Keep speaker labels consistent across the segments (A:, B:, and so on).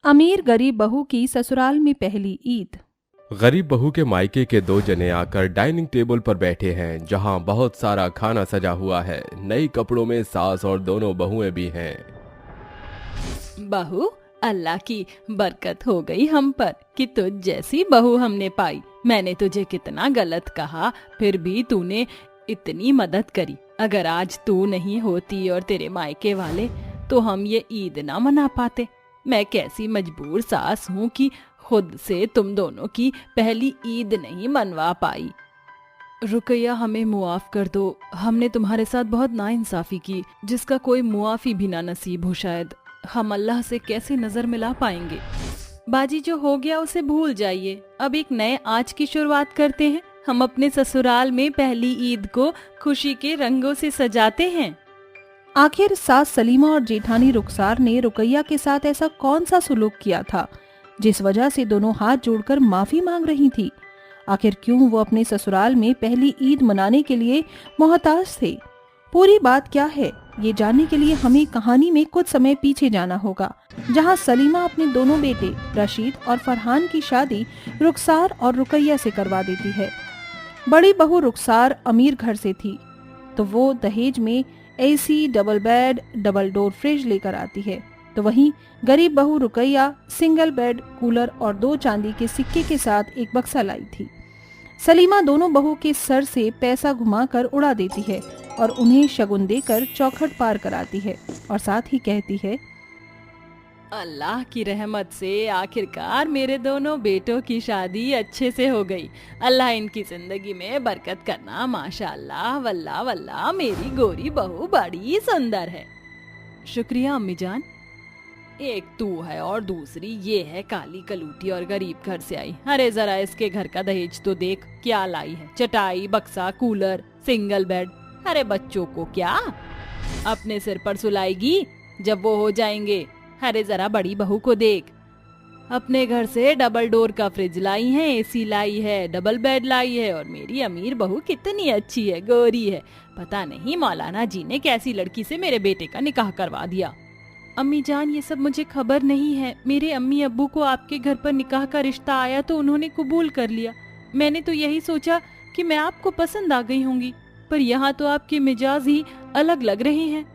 A: अमीर गरीब बहू की ससुराल में पहली ईद।
B: गरीब बहू के मायके के दो जने आकर डाइनिंग टेबल पर बैठे हैं, जहां बहुत सारा खाना सजा हुआ है। नई कपड़ों में सास और दोनों बहुएं भी हैं।
C: बहू, अल्लाह की बरकत हो गई हम पर कि तुझ जैसी बहू हमने पाई। मैंने तुझे कितना गलत कहा, फिर भी तूने इतनी मदद करी। अगर आज तू नहीं होती और तेरे मायके वाले, तो हम ये ईद ना मना पाते। मैं कैसी मजबूर सास हूँ कि खुद से तुम दोनों की पहली ईद नहीं मनवा पाई। रुकैया, हमें मुआफ कर दो। हमने तुम्हारे साथ बहुत नाइंसाफी की, जिसका कोई मुआफी भी ना नसीब हो। शायद हम अल्लाह से कैसे नजर मिला पाएंगे। बाजी, जो हो गया उसे भूल जाइए। अब एक नए आज की शुरुआत करते हैं। हम अपने ससुराल में पहली ईद को खुशी के रंगों से सजाते हैं।
A: आखिर सास सलीमा और जेठानी रुखसार ने रुकैया के साथ ऐसा कौन सा सुलूक किया था जिस वजह से दोनों हाथ जोड़कर माफी मांग रही थी? आखिर क्यों वो अपने ससुराल में पहली ईद मनाने के लिए मोहताज थे? पूरी बात क्या है, ये जानने के लिए हमें कहानी में कुछ समय पीछे जाना होगा, जहां सलीमा अपने दोनों बेटे रशीद और फरहान की शादी रुखसार और रुकैया से करवा देती है। बड़ी बहू रुखसार अमीर घर से थी, तो वो दहेज में AC, double bed, double door fridge लेकर आती है। तो वहीं गरीब बहू रुकैया सिंगल बेड, कूलर और 2 चांदी के सिक्के के साथ एक बक्सा लाई थी। सलीमा दोनों बहू के सर से पैसा घुमाकर उड़ा देती है और उन्हें शगुन देकर चौखट पार कराती है और साथ ही कहती है,
C: अल्लाह की रहमत से आखिरकार मेरे दोनों बेटों की शादी अच्छे से हो गई। अल्लाह इनकी जिंदगी में बरकत करना। माशाअल्लाह, वल्लाह वल्लाह, मेरी गोरी बहू बड़ी सुंदर है। शुक्रिया अम्मी जान। एक तू है और दूसरी ये है काली कलूटी और गरीब घर से आई। अरे जरा इसके घर का दहेज तो देख, क्या लाई है। चटाई, बक्सा, कूलर, सिंगल बेड। अरे बच्चों को क्या अपने सिर पर सुलाएगी जब वो हो जाएंगे। अरे जरा बड़ी बहू को देख, अपने घर से डबल डोर का फ्रिज लाई है, एसी लाई है, डबल बेड लाई है। और मेरी अमीर बहू कितनी अच्छी है, गोरी है। पता नहीं मौलाना जी ने कैसी लड़की से मेरे बेटे का निकाह करवा दिया।
A: अम्मी जान, ये सब मुझे खबर नहीं है। मेरे अम्मी अब्बू को आपके घर पर निकाह का रिश्ता आया तो उन्होंने कबूल कर लिया। मैंने तो यही सोचा कि मैं आपको पसंद आ गई होंगी, पर यहाँ तो आपके मिजाज ही अलग लग रहे हैं।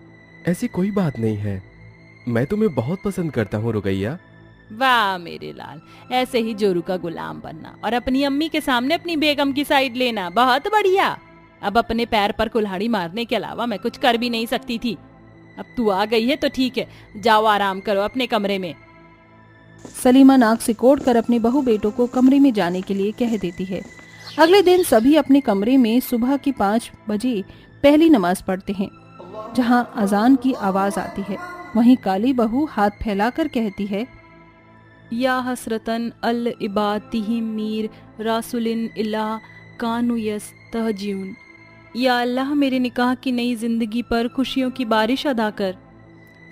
B: ऐसी कोई बात नहीं है, मैं तुम्हें बहुत पसंद करता हूँ रुकैया।
C: वाह मेरे लाल, ऐसे ही जोरू का गुलाम बनना और अपनी अम्मी के सामने अपनी बेगम की साइड लेना, बहुत बढ़िया। अब अपने पैर पर कुल्हाड़ी मारने के अलावा मैं कुछ कर भी नहीं सकती थी। अब तू आ गई है तो ठीक है, जाओ आराम करो अपने कमरे में।
A: सलीमा नाक सिकोड़ कर अपने बहू बेटों को कमरे में जाने के लिए कह देती है। अगले दिन सभी अपने कमरे में सुबह की 5 बजे पहली नमाज पढ़ते हैं, जहां अजान की आवाज आती है। वहीं काली बहू हाथ फैलाकर कहती है,
C: या हसरतन अल इबातिही मीर रासुलिन इला कानु यस्तहजिउन। या अल्लाह, मेरे निकाह की नई जिंदगी पर खुशियों की बारिश अदा कर।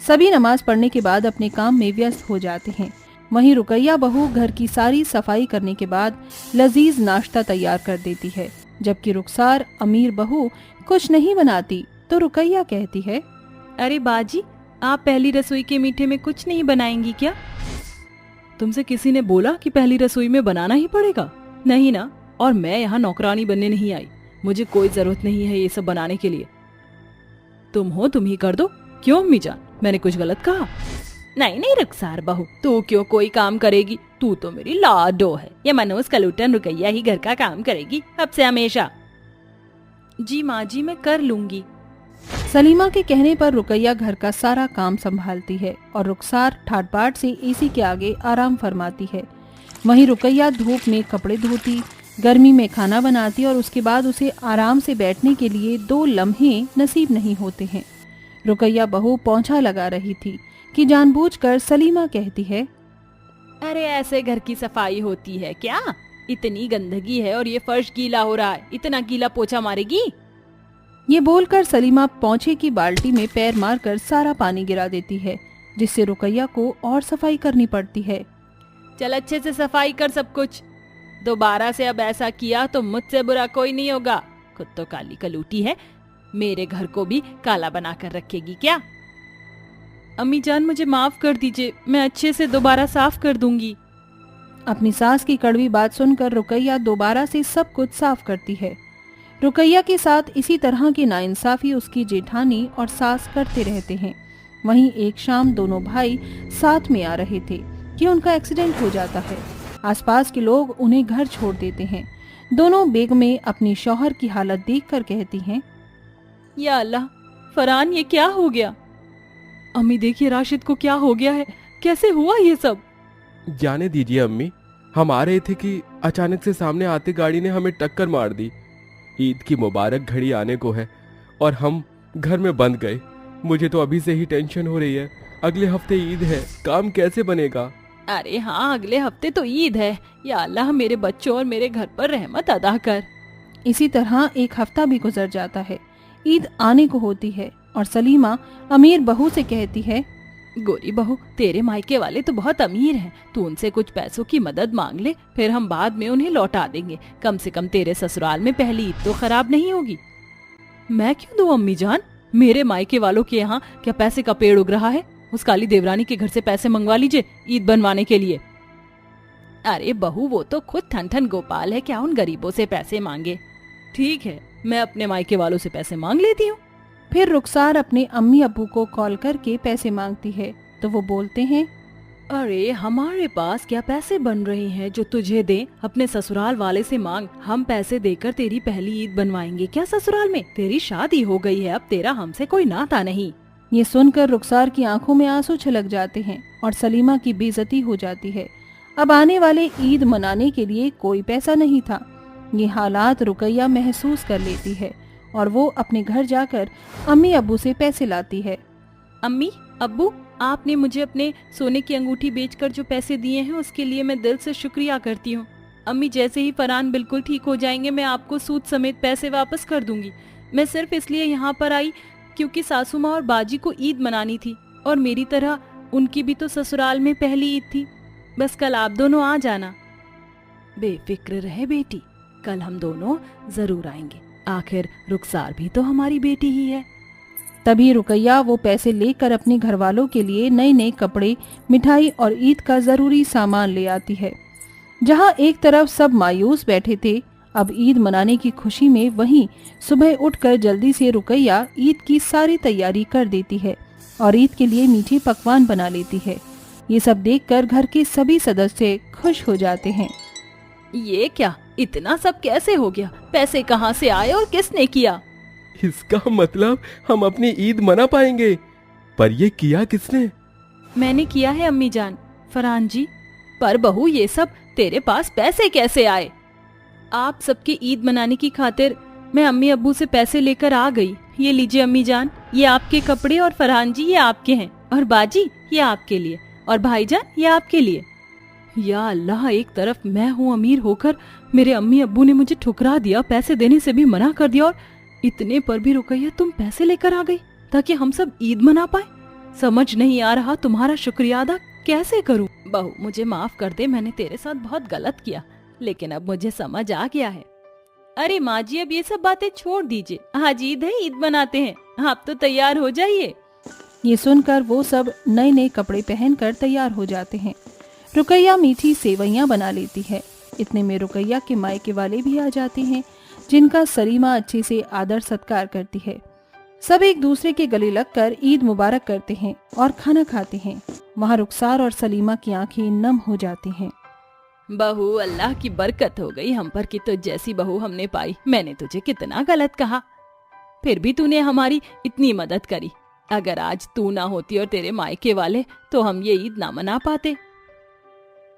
A: सभी नमाज पढ़ने के बाद अपने काम में व्यस्त हो जाते हैं। वहीं रुकैया बहू घर की सारी सफाई करने के बाद लजीज नाश्ता तैयार कर देती है, जबकि रुखसार अमीर बहू कुछ नहीं बनाती। तो रुकैया कहती है,
C: अरे बाजी, आप पहली रसोई के मीठे में कुछ नहीं बनाएंगी क्या? तुमसे किसी ने बोला कि पहली रसोई में बनाना ही पड़ेगा? नहीं ना। और मैं यहाँ नौकरानी बनने नहीं आई, मुझे कोई जरूरत नहीं है ये सब बनाने के लिए। तुम हो, तुम ही कर दो। क्यों अम्मी जान, मैंने कुछ गलत कहा? नहीं नहीं रुखसार बहू, तू क्यों कोई काम करेगी? तू तो मेरी लाडो है। ये मनोज कलूटन रुकैया ही घर का काम करेगी अब से हमेशा।
A: जी माँ जी, मैं कर लूंगी। सलीमा के कहने पर रुकैया घर का सारा काम संभालती है और रुखसार ठाट बाट से एसी के आगे आराम फरमाती है। वहीं रुकैया धूप में कपड़े धोती, गर्मी में खाना बनाती और उसके बाद उसे आराम से बैठने के लिए 2 लम्हे नसीब नहीं होते हैं। रुकैया बहू पोंछा लगा रही थी कि जानबूझकर सलीमा कहती है,
C: अरे ऐसे घर की सफाई होती है क्या? इतनी गंदगी है और ये फर्श गीला हो रहा है, इतना गीला पोछा मारेगी?
A: ये बोलकर सलीमा पोंछे की बाल्टी में पैर मारकर सारा पानी गिरा देती है, जिससे रुकैया को और सफाई करनी पड़ती है।
C: चल अच्छे से सफाई कर सब कुछ। दोबारा से अब ऐसा किया तो मुझसे बुरा कोई नहीं होगा। खुद तो काली कलूटी है, मेरे घर को भी काला बना कर रखेगी क्या? अम्मी जान मुझे माफ कर दीजिए, मैं अच्छे से दोबारा साफ कर दूंगी।
A: अपनी सास की कड़वी बात सुनकर रुकैया दोबारा से सब कुछ साफ करती है। रुकैया के साथ इसी तरह की नाइंसाफी उसकी जेठानी और सास करते रहते हैं। वहीं एक शाम दोनों भाई साथ में आ रहे थे कि उनका एक्सीडेंट हो जाता है। आसपास के लोग उन्हें घर छोड़ देते हैं। दोनों बेगमें अपनी शौहर की हालत देखकर कहती हैं,
C: या अल्लाह, फरहान ये क्या हो गया? अम्मी देखिए राशिद को क्या हो गया है, कैसे हुआ ये सब?
B: जाने दीजिए अम्मी, हम आ रहे थे कि अचानक से सामने आते गाड़ी ने हमें टक्कर मार दी। ईद की मुबारक घड़ी आने को है और हम घर में बंद गए। मुझे तो अभी से ही टेंशन हो रही है, अगले हफ्ते ईद है, काम कैसे बनेगा?
C: अरे हाँ, अगले हफ्ते तो ईद है। या अल्लाह, मेरे बच्चों और मेरे घर पर रहमत अदा कर।
A: इसी तरह एक हफ्ता भी गुजर जाता है। ईद आने को होती है और सलीमा अमीर बहू से कहती है,
C: गोरी बहू, तेरे मायके वाले तो बहुत अमीर हैं, तू उनसे कुछ पैसों की मदद मांग ले, फिर हम बाद में उन्हें लौटा देंगे। कम से कम तेरे ससुराल में पहली ईद तो खराब नहीं होगी। मैं क्यों दूं अम्मी जान? मेरे मायके वालों के यहाँ क्या पैसे का पेड़ उग रहा है? उस काली देवरानी के घर से पैसे मंगवा लीजिए ईद बनवाने के लिए। अरे बहू, वो तो खुद ठन ठन गोपाल है, क्या उन गरीबों से पैसे मांगे? ठीक है, मैं अपने मायके वालों से पैसे मांग लेती हूँ।
A: फिर रुखसार अपने अम्मी अब्बू को कॉल करके पैसे मांगती है तो वो बोलते हैं,
C: अरे हमारे पास क्या पैसे बन रहे हैं जो तुझे दे? अपने ससुराल वाले से मांग, हम पैसे देकर तेरी पहली ईद बनवाएंगे। क्या ससुराल में? तेरी शादी हो गई है, अब तेरा हमसे कोई नाता नहीं।
A: ये सुनकर रुखसार की आंखों में आंसू छलक जाते हैं और सलीमा की बेइज्जती हो जाती है। अब आने वाले ईद मनाने के लिए कोई पैसा नहीं था। ये हालात रुकैया महसूस कर लेती है और वो अपने घर जाकर अम्मी अब्बू से पैसे लाती है।
C: अम्मी अब्बू, आपने मुझे अपने सोने की अंगूठी बेचकर जो पैसे दिए हैं उसके लिए मैं दिल से शुक्रिया करती हूँ। अम्मी, जैसे ही फरहान बिल्कुल ठीक हो जाएंगे मैं आपको सूद समेत पैसे वापस कर दूंगी। मैं सिर्फ इसलिए यहाँ पर आई क्योंकि सासू माँ और बाजी को ईद मनानी थी और मेरी तरह उनकी भी तो ससुराल में पहली ईद थी। बस कल आप दोनों आ जाना। बेफिक्र रहे बेटी, कल हम दोनों जरूर आएंगे। आखिर रुखसार भी तो हमारी बेटी ही है।
A: तभी रुकैया वो पैसे लेकर अपने घर वालों के लिए नए नए कपड़े, मिठाई और ईद का जरूरी सामान ले आती है। जहाँ एक तरफ सब मायूस बैठे थे, अब ईद मनाने की खुशी में वहीं सुबह उठकर जल्दी से रुकैया ईद की सारी तैयारी कर देती है और ईद के लिए मीठे पकवान बना लेती है। ये सब देखकर घर के सभी सदस्य खुश हो जाते हैं।
C: ये क्या, इतना सब कैसे हो गया? पैसे कहाँ से आए और किसने किया?
B: इसका मतलब हम अपनी ईद मना पाएंगे, पर ये किया किसने?
C: मैंने किया है अम्मी जान। फरहान जी, पर बहू ये सब तेरे पास पैसे कैसे आए? आप सबकी ईद मनाने की खातिर मैं अम्मी अब्बू से पैसे लेकर आ गई। ये लीजिए अम्मी जान, ये आपके कपड़े, और फरहान जी ये आपके हैं, और बाजी ये आपके लिए, और भाईजान ये आपके लिए। या अल्लाह, एक तरफ मैं हूँ अमीर होकर मेरे अम्मी अब्बू ने मुझे ठुकरा दिया, पैसे देने से भी मना कर दिया, और इतने पर भी रुकैया तुम पैसे लेकर आ गई ताकि हम सब ईद मना पाए। समझ नहीं आ रहा तुम्हारा शुक्रिया अदा कैसे करूं। बहू मुझे माफ कर दे, मैंने तेरे साथ बहुत गलत किया, लेकिन अब मुझे समझ आ गया है। अरे माँ जी, अब ये सब बातें छोड़ दीजिए, आज ईद है, ईद मनाते हैं, आप तो तैयार हो जाइए।
A: ये सुनकर वो सब नए नए कपड़े पहनकर तैयार हो जाते हैं। रुकैया मीठी सेवैयां बना लेती है। इतने में रुकैया के मायके वाले भी आ जाते हैं, जिनका सलीमा अच्छे से आदर सत्कार करती है। सब एक दूसरे के गले लगकर ईद मुबारक करते हैं और खाना खाते हैं। वहाँ रुखसार और सलीमा की आंखें नम हो जाती हैं।
C: बहू, अल्लाह की बरकत हो गई हम पर कि तुझ जैसी बहू हमने पाई। मैंने तुझे कितना गलत कहा, फिर भी तूने हमारी इतनी मदद करी। अगर आज तू ना होती और तेरे मायके वाले, तो हम ये ईद ना मना पाते।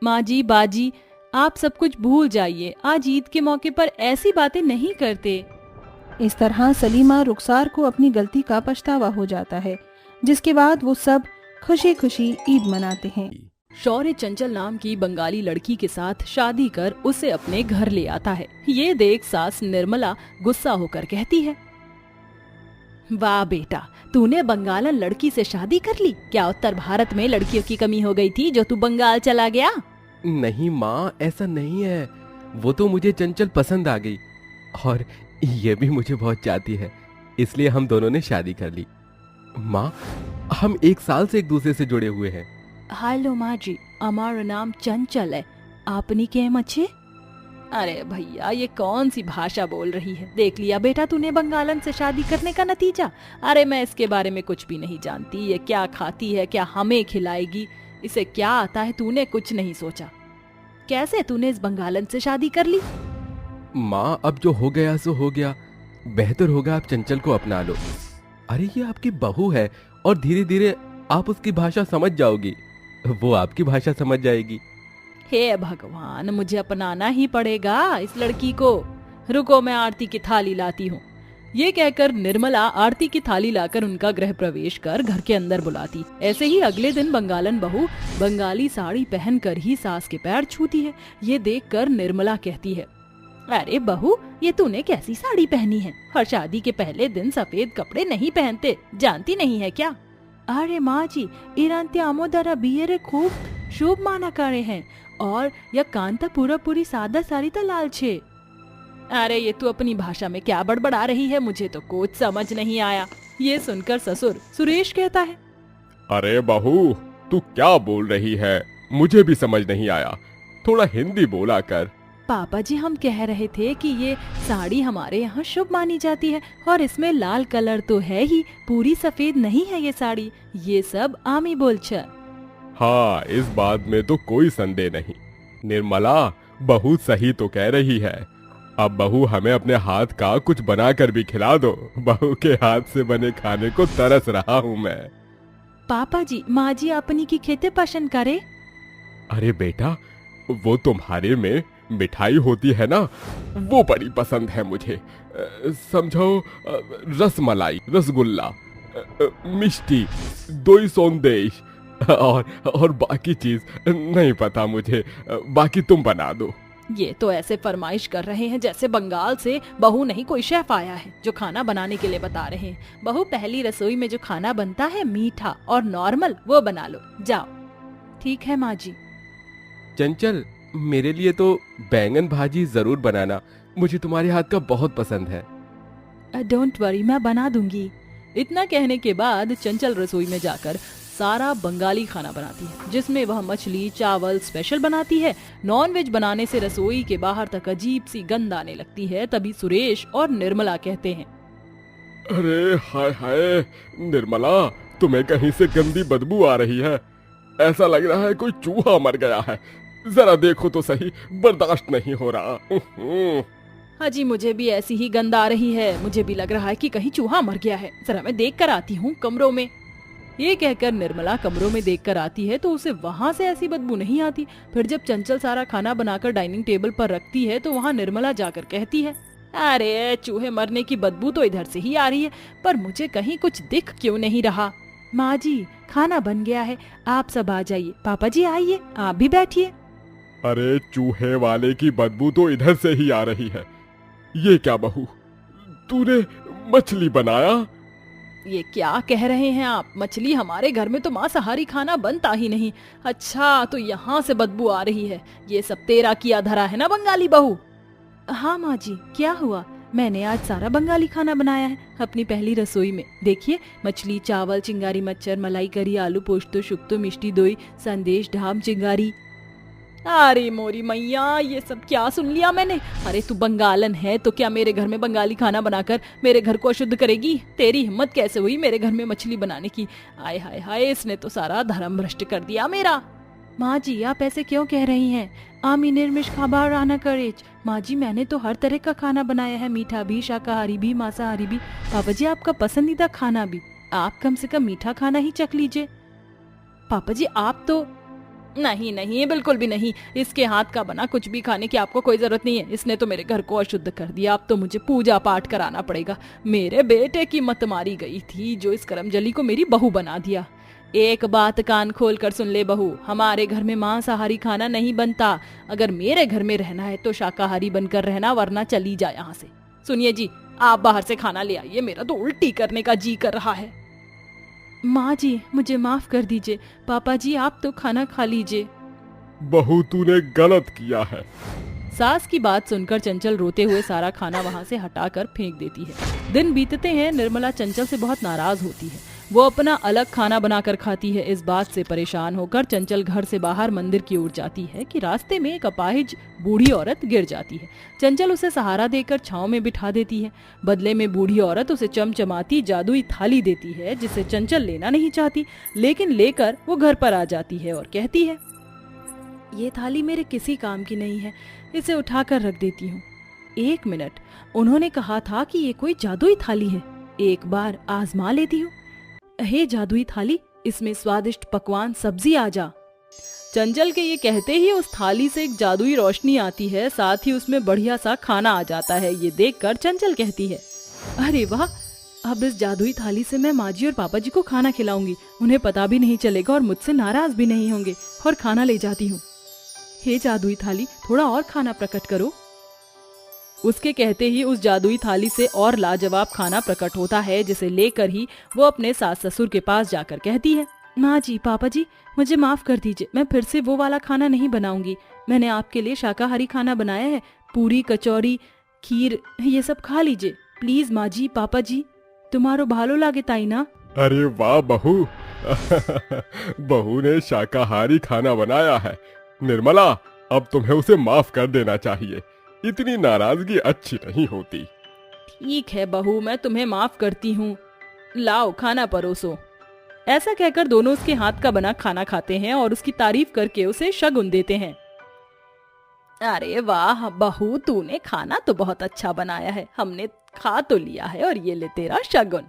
C: माँ जी, बाजी, आप सब कुछ भूल जाइए, आज ईद के मौके पर ऐसी बातें नहीं करते।
A: इस तरह सलीमा रुखसार को अपनी गलती का पछतावा हो जाता है, जिसके बाद वो सब खुशी खुशी ईद मनाते हैं।
C: शौर्य चंचल नाम की बंगाली लड़की के साथ शादी कर उसे अपने घर ले आता है। ये देख सास निर्मला गुस्सा होकर कहती है, वाह बेटा, तूने बंगालन लड़की से शादी कर ली? क्या उत्तर भारत में लड़कियों की कमी हो गई थी जो तू बंगाल चला गया?
B: नहीं माँ, ऐसा नहीं है, वो तो मुझे चंचल पसंद आ गई और ये भी मुझे बहुत चाहती है, इसलिए हम दोनों ने शादी कर ली। माँ, हम 1 साल से एक दूसरे से जुड़े हुए हैं।
C: हेलो माँ जी, हमारा नाम चंचल है, आपनी केम अच्छे? अरे भैया, ये कौन सी भाषा बोल रही है? देख लिया बेटा तूने बंगालन से शादी करने का नतीजा। अरे मैं इसके बारे में कुछ भी नहीं जानती। ये क्या खाती है, क्या हमें खिलाएगी, इसे क्या आता है, तूने कुछ नहीं सोचा। कैसे तूने इस बंगालन से शादी कर ली?
B: माँ, अब जो हो गया सो हो गया। बेहतर होगा आप चंचल को अपना लो। अरे ये आपकी बहू है और धीरे धीरे आप उसकी भाषा समझ जाओगी, वो आपकी भाषा समझ जाएगी।
C: हे भगवान, मुझे अपनाना ही पड़ेगा इस लड़की को। रुको, मैं आरती की थाली लाती हूँ। ये कहकर निर्मला आरती की थाली लाकर उनका गृह प्रवेश कर घर के अंदर बुलाती। ऐसे ही अगले दिन बंगालन बहू बंगाली साड़ी पहनकर ही सास के पैर छूती है। ये देखकर निर्मला कहती है, अरे बहू, ये तूने कैसी साड़ी पहनी है? हर शादी के पहले दिन सफेद कपड़े नहीं पहनते, जानती नहीं है क्या? अरे माँ जी, इरांते आमोदारा बियरे खूब शुभ माना करे हैं और यह कांता पूरी सादा साड़ी तो लाल छे। अरे ये तू अपनी भाषा में क्या बड़बड़ा रही है? मुझे तो कुछ समझ नहीं आया। ये सुनकर ससुर सुरेश कहता है,
B: अरे बहू, तू क्या बोल रही है? मुझे भी समझ नहीं आया, थोड़ा हिंदी बोला कर।
C: पापा जी, हम कह रहे थे कि ये साड़ी हमारे यहाँ शुभ मानी जाती है और इसमें लाल कलर तो है ही, पूरी सफेद नहीं है ये साड़ी। ये सब आमी बोलछ।
B: हाँ, इस बात में तो कोई संदेह नहीं। निर्मला, बहू सही तो कह रही है। अब बहू, हमें अपने हाथ का कुछ बना कर भी खिला दो। बहू के हाथ से बने खाने को तरस रहा हूँ मैं।
C: पापा जी, माँ जी अपनी की खेती पसंद करे?
B: अरे बेटा, वो तुम्हारे में मिठाई होती है ना, वो बड़ी पसंद है मुझे। समझो, रसमलाई, रसगुल्ला, मिष्टी, दोई सौंदेश और बाकी चीज नहीं पता मुझे, बाकी तुम बना दो।
C: ये तो ऐसे फरमाइश कर रहे हैं जैसे बंगाल से बहू नहीं कोई शेफ आया है जो खाना बनाने के लिए बता रहे हैं। बहू, पहली रसोई में जो खाना बनता है मीठा और नॉर्मल, वो बना लो, जाओ। ठीक है माँ जी।
B: चंचल, मेरे लिए तो बैंगन भाजी जरूर बनाना, मुझे तुम्हारे हाथ का बहुत पसंद है।
C: डोंट वरी, मैं बना दूंगी। इतना कहने के बाद चंचल रसोई में जाकर सारा बंगाली खाना बनाती है, जिसमें वह मछली चावल स्पेशल बनाती है। नॉनवेज बनाने से रसोई के बाहर तक अजीब सी गंध आने लगती है। तभी सुरेश और निर्मला कहते हैं,
B: अरे हाय हाय निर्मला, तुम्हें कहीं से गंदी बदबू आ रही है। ऐसा लग रहा है कोई चूहा मर गया है। जरा देखो तो सही, बर्दाश्त नहीं हो रहा।
C: हाजी, मुझे भी ऐसी ही गंध आ रही है। मुझे भी लग रहा है कि कहीं चूहा मर गया है। जरा मैं देख कर आती हूँ कमरों में। ये कहकर निर्मला कमरों में देखकर आती है तो उसे वहाँ से ऐसी बदबू नहीं आती। फिर जब चंचल सारा खाना बनाकर डाइनिंग टेबल पर रखती है तो वहाँ निर्मला जाकर कहती है, अरे चूहे मरने की बदबू तो इधर से ही आ रही है, पर मुझे कहीं कुछ दिख क्यों नहीं रहा? माँ जी, खाना बन गया है, आप सब आ जाइए। पापा जी आइए, आप भी बैठिए।
B: अरे चूहे वाले की बदबू तो इधर से ही आ रही है। ये क्या बहू, तूने मछली बनाया?
C: ये क्या कह रहे हैं आप? मछली? हमारे घर में तो मांसाहारी खाना बनता ही नहीं। अच्छा, तो यहाँ से बदबू आ रही है। ये सब तेरा किया धरा है ना बंगाली बहू? हाँ माँ जी, क्या हुआ? मैंने आज सारा बंगाली खाना बनाया है अपनी पहली रसोई में। देखिए, मछली चावल चिंगारी मच्छर मलाई करी आलू पोस्तो शुक्तो मिष्टी दोई संदेश ढाम चिंगारी। अरे मोरी मैया, ये सब क्या सुन लिया मैंने? अरे तू बंगालन है तो क्या मेरे घर में बंगाली खाना बनाकर मेरे घर को अशुद्ध करेगी? तेरी हिम्मत कैसे हुई मेरे घर में मछली बनाने की? आय हाय हाय, इसने तो सारा धर्म भ्रष्ट कर दिया मेरा। माँ जी, आप ऐसे क्यों कह रही हैं? आमी निर्मिश खाबार आना करेज। माँ जी, मैंने तो हर तरह का खाना बनाया है, मीठा भी, शाकाहारी भी, मांसाहारी भी। पापा जी, आपका पसंदीदा खाना भी। आप कम से कम मीठा खाना ही चख लीजिए। पापा जी, आप तो नहीं नहीं, बिल्कुल भी नहीं। इसके हाथ का बना कुछ भी खाने की आपको कोई जरूरत नहीं है। इसने तो मेरे घर को अशुद्ध कर दिया। अब तो मुझे पूजा पाठ कराना पड़ेगा। मेरे बेटे की मत मारी गई थी जो इस करमजली को मेरी बहू बना दिया। एक बात कान खोल कर सुन ले बहू, हमारे घर में मांसाहारी खाना नहीं बनता। अगर मेरे घर में रहना है तो शाकाहारी बनकर रहना, वरना चली जा यहाँ से। सुनिए जी, आप बाहर से खाना ले आइए, मेरा तो उल्टी करने का जी कर रहा है। माँ जी, मुझे माफ कर दीजिए। पापा जी, आप तो खाना खा लीजिए।
B: बहू, तूने गलत किया है।
C: सास की बात सुनकर चंचल रोते हुए सारा खाना वहाँ से हटाकर फेंक देती है। दिन बीतते हैं, निर्मला चंचल से बहुत नाराज होती है। वो अपना अलग खाना बनाकर खाती है। इस बात से परेशान होकर चंचल घर से बाहर मंदिर की ओर जाती है कि रास्ते में एक अपाहिज बूढ़ी औरत गिर जाती है। चंचल उसे सहारा देकर छांव में बिठा देती है। बदले में बूढ़ी औरत उसे चमचमाती जादुई थाली देती है, जिसे चंचल लेना नहीं चाहती, लेकिन लेकर वो घर पर आ जाती है और कहती है, ये थाली मेरे किसी काम की नहीं है, इसे उठाकर रख देती हूँ। 1 मिनट, उन्होंने कहा था कि ये कोई जादुई थाली है, एक बार आजमा लेती हूँ। हे जादुई थाली, इसमें स्वादिष्ट पकवान सब्जी आ जा। चंचल के ये कहते ही उस थाली से एक जादुई रोशनी आती है, साथ ही उसमें बढ़िया सा खाना आ जाता है। ये देखकर चंचल कहती है, अरे वाह, अब इस जादुई थाली से मैं माँ जी और पापा जी को खाना खिलाऊंगी। उन्हें पता भी नहीं चलेगा और मुझसे नाराज भी नहीं होंगे। और खाना ले जाती हूँ। हे जादुई थाली, थोड़ा और खाना प्रकट करो। उसके कहते ही उस जादुई थाली से और लाजवाब खाना प्रकट होता है, जिसे लेकर ही वो अपने सास ससुर के पास जाकर कहती है, माँ जी, पापा जी, मुझे माफ कर दीजिए, मैं फिर से वो वाला खाना नहीं बनाऊंगी। मैंने आपके लिए शाकाहारी खाना बनाया है, पूरी, कचौरी, खीर, ये सब खा लीजिए। प्लीज माँ जी, पापा जी, तुम्हारो भालो लागे ताई ना।
B: अरे वाह बहू, बहू ने शाकाहारी खाना बनाया है। निर्मला, अब तुम्हें उसे माफ कर देना चाहिए। इतनी नाराजगी अच्छी नहीं होती।
C: ठीक है बहू, मैं तुम्हें माफ करती हूँ। लाओ खाना परोसो। ऐसा कहकर दोनों उसके हाथ का बना खाना खाते हैं और उसकी तारीफ करके उसे शगुन देते हैं। अरे वाह बहू, तूने खाना तो बहुत अच्छा बनाया है, हमने खा तो लिया है और ये ले तेरा शगुन।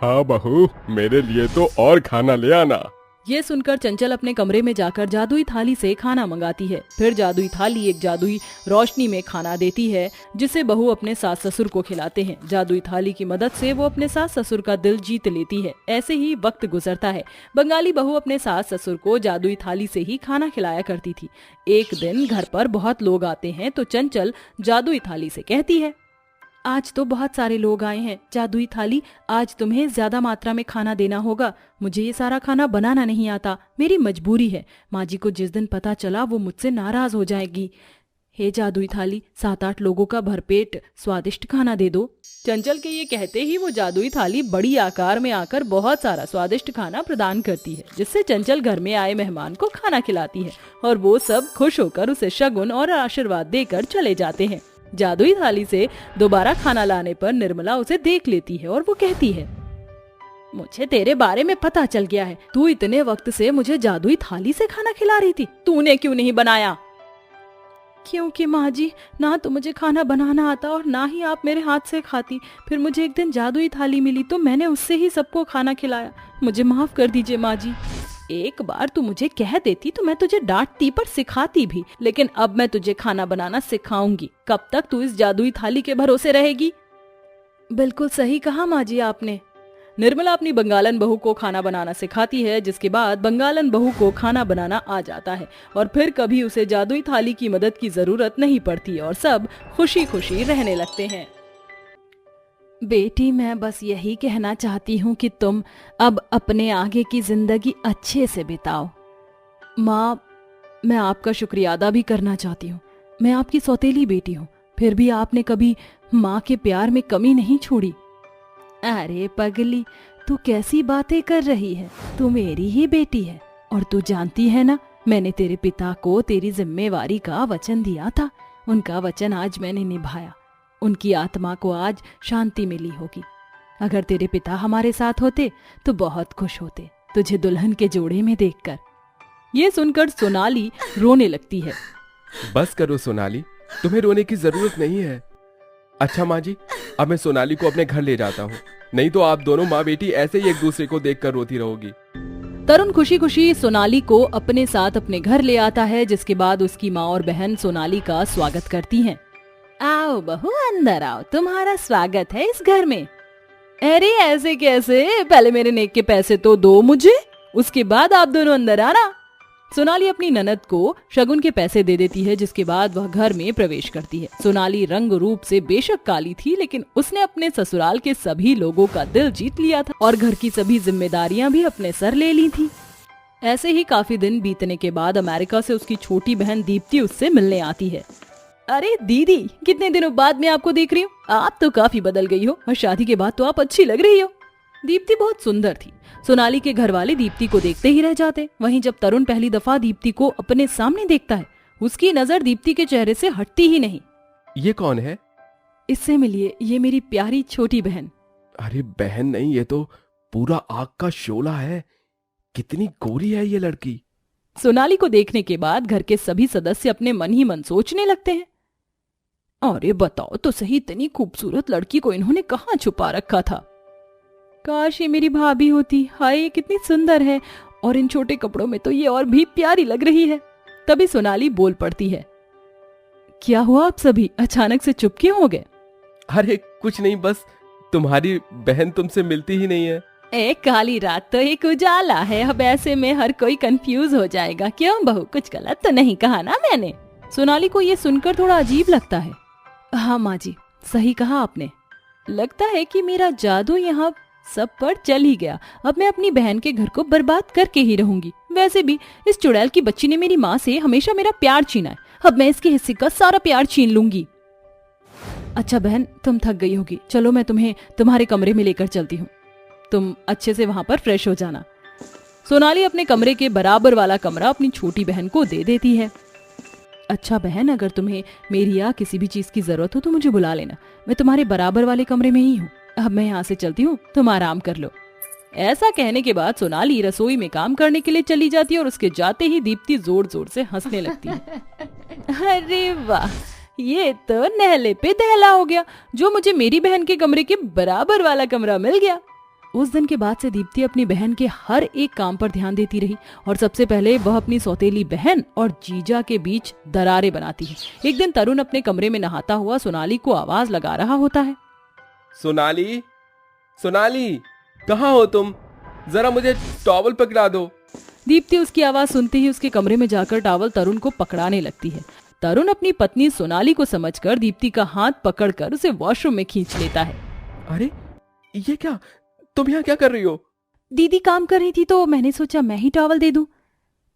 B: हाँ बहू, मेरे लिए तो और खाना ले आना।
C: ये सुनकर चंचल अपने कमरे में जाकर जादुई थाली से खाना मंगाती है। फिर जादुई थाली एक जादुई रोशनी में खाना देती है, जिसे बहू अपने सास ससुर को खिलाते हैं। जादुई थाली की मदद से वो अपने सास ससुर का दिल जीत लेती है। ऐसे ही वक्त गुजरता है। बंगाली बहू अपने सास ससुर को जादुई थाली से ही खाना खिलाया करती थी। एक दिन घर पर बहुत लोग आते हैं तो चंचल जादुई थाली से कहती है, आज तो बहुत सारे लोग आए हैं, जादुई थाली, आज तुम्हें ज्यादा मात्रा में खाना देना होगा। मुझे ये सारा खाना बनाना नहीं आता, मेरी मजबूरी है। माँ जी को जिस दिन पता चला वो मुझसे नाराज हो जाएगी। हे जादुई थाली, 7-8 लोगों का भरपेट स्वादिष्ट खाना दे दो। चंचल के ये कहते ही वो जादुई थाली बड़ी आकार में आकर बहुत सारा स्वादिष्ट खाना प्रदान करती है, जिससे चंचल घर में आए मेहमान को खाना खिलाती है और वो सब खुश होकर उसे शगुन और आशीर्वाद देकर चले जाते हैं। जादुई थाली से दोबारा खाना लाने पर निर्मला उसे देख लेती है और वो कहती है, मुझे तेरे बारे में पता चल गया है, तू इतने वक्त से मुझे जादुई थाली से खाना खिला रही थी, तूने क्यों नहीं बनाया? क्योंकि माँ जी, ना तो मुझे खाना बनाना आता और ना ही आप मेरे हाथ से खाती। फिर मुझे एक दिन जादुई थाली मिली तो मैंने उससे ही सबको खाना खिलाया। मुझे माफ कर दीजिए माँ जी। एक बार तू मुझे कह देती तो मैं तुझे डांटती पर सिखाती भी, लेकिन अब मैं तुझे खाना बनाना सिखाऊंगी। कब तक तू इस जादुई थाली के भरोसे रहेगी? बिल्कुल सही कहा माँ जी आपने। निर्मला अपनी बंगालन बहू को खाना बनाना सिखाती है, जिसके बाद बंगालन बहू को खाना बनाना आ जाता है और फिर कभी उसे जादुई थाली की मदद की जरूरत नहीं पड़ती और सब खुशी खुशी रहने लगते हैं। बेटी, मैं बस यही कहना चाहती हूँ कि तुम अब अपने आगे की जिंदगी अच्छे से बिताओ। माँ, मैं आपका शुक्रिया अदा भी करना चाहती हूँ। मैं आपकी सौतेली बेटी हूँ, फिर भी आपने कभी माँ के प्यार में कमी नहीं छोड़ी। अरे पगली, तू कैसी बातें कर रही है? तू मेरी ही बेटी है और तू जानती है ना, मैंने तेरे पिता को तेरी जिम्मेवारी का वचन दिया था। उनका वचन आज मैंने निभाया। उनकी आत्मा को आज शांति मिली होगी। अगर तेरे पिता हमारे साथ होते तो बहुत खुश होते तुझे दुल्हन के जोड़े में देखकर। ये सुनकर सोनाली रोने लगती है।
B: बस करो सोनाली, तुम्हें रोने की जरूरत नहीं है। अच्छा माँ जी, अब मैं सोनाली को अपने घर ले जाता हूँ, नहीं तो आप दोनों माँ बेटी ऐसे ही एक दूसरे को देखकर रोती रहोगी।
C: तरुण खुशी खुशी सोनाली को अपने साथ अपने घर ले आता है, जिसके बाद उसकी माँ और बहन सोनाली का स्वागत करती हैं। आओ बहू, अंदर आओ, तुम्हारा स्वागत है इस घर में। अरे ऐसे कैसे? पहले मेरे नेक के पैसे तो दो मुझे, उसके बाद आप दोनों अंदर आना। सोनाली अपनी ननद को शगुन के पैसे दे देती है, जिसके बाद वह घर में प्रवेश करती है। सोनाली रंग रूप से बेशक काली थी, लेकिन उसने अपने ससुराल के सभी लोगों का दिल जीत लिया था और घर की सभी जिम्मेदारियां भी अपने सर ले ली थी। ऐसे ही काफी दिन बीतने के बाद अमेरिका से उसकी छोटी बहन दीप्ति उससे मिलने आती है। अरे दीदी, कितने दिनों बाद मैं आपको देख रही हूँ। आप तो काफी बदल गई हो और शादी के बाद तो आप अच्छी लग रही हो। दीप्ति बहुत सुंदर थी। सोनाली के घर वाले दीप्ति को देखते ही रह जाते। वहीं जब तरुण पहली दफा दीप्ति को अपने सामने देखता है, उसकी नजर दीप्ति के चेहरे से हटती ही नहीं।
B: ये कौन है?
C: इससे मिलिए, ये मेरी प्यारी छोटी बहन।
B: अरे बहन नहीं, ये तो पूरा आग का शोला है। कितनी गोरी है ये लड़की।
C: सोनाली को देखने के बाद घर के सभी सदस्य अपने मन ही मन सोचने लगते हैं, अरे बताओ तो सही, इतनी खूबसूरत लड़की को इन्होंने कहाँ छुपा रखा था। काश ये मेरी भाभी होती। हाय, ये कितनी सुंदर है, और इन छोटे कपड़ों में तो ये और भी प्यारी लग रही है। तभी सोनाली बोल पड़ती है, क्या हुआ आप सभी अचानक से चुप क्यों हो गए?
B: अरे कुछ नहीं, बस तुम्हारी बहन तुमसे मिलती ही नहीं है।
C: एक काली रात तो एक उजाला है, अब ऐसे में हर कोई कंफ्यूज हो जाएगा। क्यों बहू, कुछ गलत तो नहीं कहा ना मैंने? सोनाली को ये सुनकर थोड़ा अजीब लगता है। हाँ माँ जी, सही कहा आपने। लगता है कि मेरा जादू यहाँ सब पर चल ही गया। अब मैं अपनी बहन के घर को बर्बाद करके ही रहूंगी। वैसे भी इस चुड़ैल की बच्ची ने मेरी माँ से हमेशा मेरा प्यार छीना है, अब मैं इसके हिस्से का सारा प्यार छीन लूंगी। अच्छा बहन, तुम थक गई होगी, चलो मैं तुम्हें तुम्हारे कमरे में लेकर चलती हूँ। तुम अच्छे से वहां पर फ्रेश हो जाना। सोनाली अपने कमरे के बराबर वाला कमरा अपनी छोटी बहन को दे देती है। अच्छा बहन, अगर तुम्हें मेरी या किसी भी चीज की जरूरत हो तो मुझे बुला लेना, मैं तुम्हारे बराबर वाले कमरे में ही हूँ। अब मैं यहाँ से चलती हूँ, तुम आराम कर लो। ऐसा कहने के बाद सोनाली रसोई में काम करने के लिए चली जाती है और उसके जाते ही दीप्ति जोर जोर से हंसने लगती है। अरे वाह, ये तो नहले पे दहला हो गया, जो मुझे मेरी बहन के कमरे के बराबर वाला कमरा मिल गया। उस दिन के बाद से दीप्ति अपनी बहन के हर एक काम पर ध्यान देती रही और सबसे पहले वह अपनी सौतेली बहन और जीजा के बीच दरारें बनाती है। एक दिन तरुण अपने कमरे में नहाता हुआ सोनाली को आवाज लगा रहा होता है,
B: सोनाली, सोनाली, कहाँ हो तुम? जरा मुझे टॉवल पकड़ा दो।
C: दीप्ति उसकी आवाज सुनते ही उसके कमरे में जाकर टॉवल तरुण को पकड़ाने लगती है। तरुण अपनी पत्नी सोनाली को समझकर दीप्ति का हाथ पकड़कर उसे वॉशरूम में खींच लेता है।
B: अरे ये क्या, तुम यहाँ क्या कर रही हो?
C: दीदी काम कर रही थी तो मैंने सोचा मैं ही टॉवल दे दूं,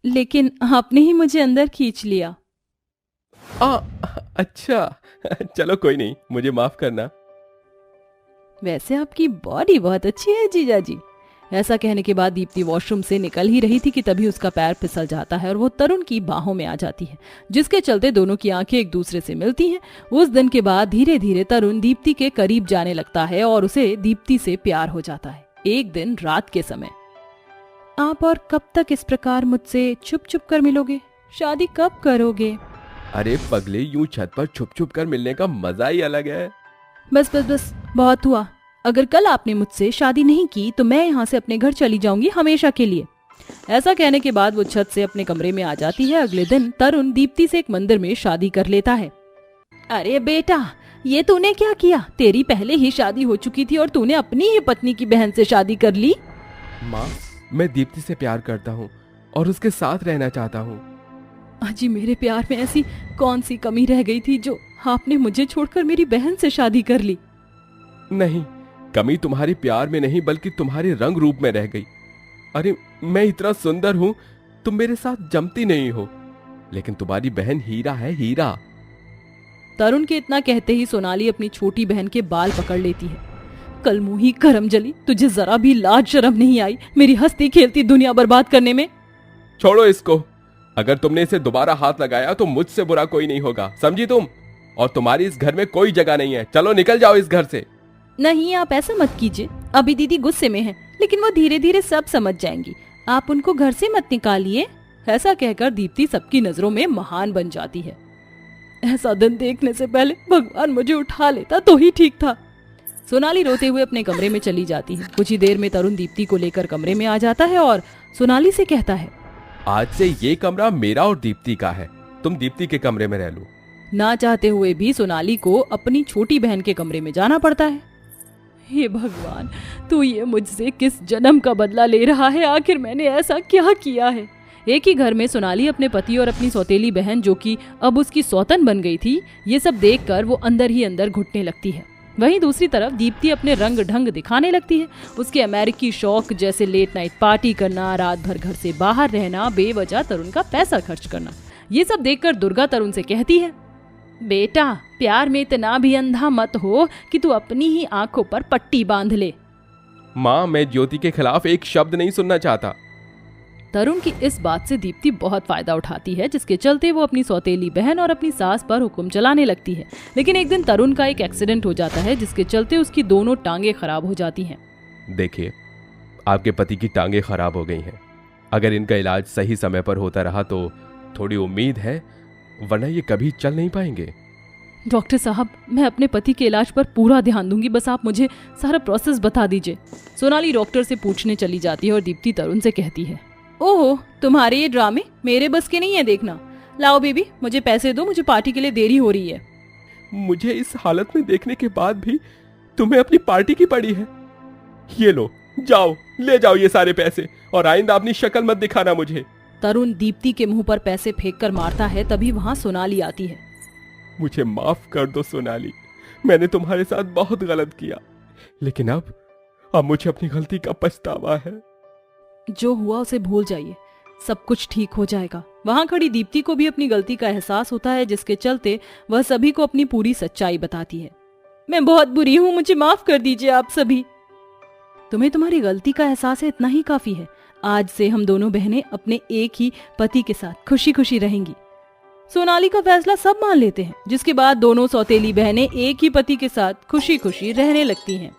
C: लेकिन आपने ही मुझे अंदर खींच लिया।
B: अच्छा, चलो कोई नहीं, मुझे माफ करना।
C: वैसे आपकी बॉडी बहुत अच्छी है जीजा जी। ऐसा कहने के बाद दीप्ति वॉशरूम से निकल ही रही थी कि तभी उसका पैर फिसल जाता है और वो तरुण की बाहों में आ जाती है, जिसके चलते दोनों की आंखें एक दूसरे से मिलती हैं। उस दिन के बाद धीरे धीरे तरुण दीप्ति के करीब जाने लगता है और उसे दीप्ति से प्यार हो जाता है। एक दिन रात के समय, आप और कब तक इस प्रकार मुझसे छुप छुप कर मिलोगे? शादी कब करोगे?
B: अरे पगले, यूं छत पर छुप छुप कर मिलने का मजा ही अलग है।
C: बस बस बस, बहुत हुआ। अगर कल आपने मुझसे शादी नहीं की तो मैं यहाँ से अपने घर चली जाऊंगी हमेशा के लिए। ऐसा कहने के बाद वो छत से अपने कमरे में आ जाती है। अगले दिन तरुण दीप्ति से एक मंदिर में शादी कर लेता है। अरे बेटा, ये तूने क्या किया? तेरी पहले ही शादी हो चुकी थी और तूने अपनी ही पत्नी की बहन से शादी कर ली।
B: माँ, मैं दीप्ति से प्यार करता हूँ और उसके साथ रहना चाहता हूँ।
C: अजी, मेरे प्यार में ऐसी कौन सी कमी रह गई थी जो आपने मुझे छोड़कर मेरी बहन से शादी कर ली?
B: नहीं, कमी तुम्हारे प्यार में नहीं बल्कि तुम्हारे रंग रूप में रह गई। अरे मैं इतना सुंदर हूँ, तुम मेरे साथ जमती नहीं हो, लेकिन तुम्हारी बहन हीरा है, हीरा।
C: तरुण के इतना कहते ही सोनाली अपनी छोटी बहन के बाल पकड़ लेती है। कल मुंही करम जली, तुझे जरा भी लाज शर्म नहीं आई मेरी हंसती खेलती दुनिया बर्बाद करने में?
B: छोड़ो इसको, अगर तुमने इसे दोबारा हाथ लगाया तो मुझसे बुरा कोई नहीं होगा, समझी तुम? और तुम्हारी इस घर में कोई जगह नहीं है, चलो निकल जाओ इस घर से।
C: नहीं, आप ऐसा मत कीजिए, अभी दीदी गुस्से में है, लेकिन वो धीरे धीरे सब समझ जाएंगी, आप उनको घर से मत निकालिए। ऐसा कहकर दीप्ति सबकी नजरों में महान बन जाती है। ऐसा दिन देखने से पहले भगवान मुझे उठा लेता तो ही ठीक था। सोनाली रोते हुए अपने कमरे में चली जाती है। कुछ ही देर में तरुण दीप्ति को लेकर कमरे में आ जाता है और सोनाली से कहता है,
B: आज से ये कमरा मेरा और दीप्ति का है, तुम दीप्ति के कमरे में रह लो।
C: ना चाहते हुए भी सोनाली को अपनी छोटी बहन के कमरे में जाना पड़ता है। हे भगवान, तू ये मुझसे किस जन्म का बदला ले रहा है? आखिर मैंने ऐसा क्या किया है? एक ही घर में सोनाली अपने पति और अपनी सौतेली बहन, जो कि अब उसकी सौतन बन गई थी, ये सब देखकर वो अंदर ही अंदर घुटने लगती है। वहीं दूसरी तरफ दीप्ति अपने रंग ढंग दिखाने लगती है। उसके अमेरिकी शौक जैसे लेट नाइट पार्टी करना, रात भर घर से बाहर रहना, बेवजह तरुण का पैसा खर्च करना, ये सब देखकर दुर्गा तरुण से कहती है, बेटा, प्यार में इतना भी अंधा मत हो कि तू अपनी ही आंखों पर पट्टी बांध ले।
B: माँ, मैं ज्योति के खिलाफ एक शब्द नहीं सुनना चाहता।
C: तरुण की इस बात से दीप्ति बहुत फायदा उठाती है, जिसके चलते वो अपनी सौतेली बहन और अपनी सास पर हुक्म चलाने लगती है। लेकिन एक दिन तरुण का एक एक्सीडेंट हो जाता है, जिसके चलते उसकी दोनों टांगे खराब हो जाती हैं।
B: देखिए, आपके पति की टांगे खराब हो गई हैं। अगर इनका इलाज सही समय पर होता रहा तो थोड़ी उम्मीद है, वरना ये कभी चल नहीं पाएंगे।
C: डॉक्टर साहब, मैं अपने पति के इलाज पर पूरा ध्यान दूंगी, बस आप मुझे सारा प्रोसेस बता दीजिए। सोनाली डॉक्टर से पूछने चली जाती है और दीप्ति तरुण से कहती है, ओहो, तुम्हारे ये ड्रामे मेरे बस के नहीं है देखना। लाओ बेबी, मुझे पैसे दो, मुझे पार्टी के लिए देरी हो रही है।
B: मुझे इस हालत में देखने के बाद भी तुम्हें अपनी पार्टी की पड़ी है। ये लो, जाओ ले जाओ ये सारे पैसे, और आइंदा अपनी शक्ल मत दिखाना मुझे।
C: तरुण दीप्ति के मुंह पर पैसे फेंक कर मारता है, तभी वहां सोनाली आती है।
B: मुझे माफ कर दो सोनाली, मैंने तुम्हारे साथ बहुत गलत किया, लेकिन अब मुझे अपनी गलती का पछतावा है।
C: जो हुआ उसे भूल जाइए, सब कुछ ठीक हो जाएगा। वहां खड़ी दीप्ति को भी अपनी गलती का एहसास होता है, जिसके चलते वह सभी को अपनी पूरी सच्चाई बताती है। मैं बहुत बुरी हूं, मुझे माफ कर दीजिए आप सभी। तुम्हें तुम्हारी गलती का एहसास है, इतना ही काफी है। आज से हम दोनों बहनें अपने एक ही पति के साथ खुशी खुशी रहेंगी। सोनाली का फैसला सब मान लेते हैं, जिसके बाद दोनों सौतेली बहनें एक ही पति के साथ खुशी खुशी रहने लगती हैं।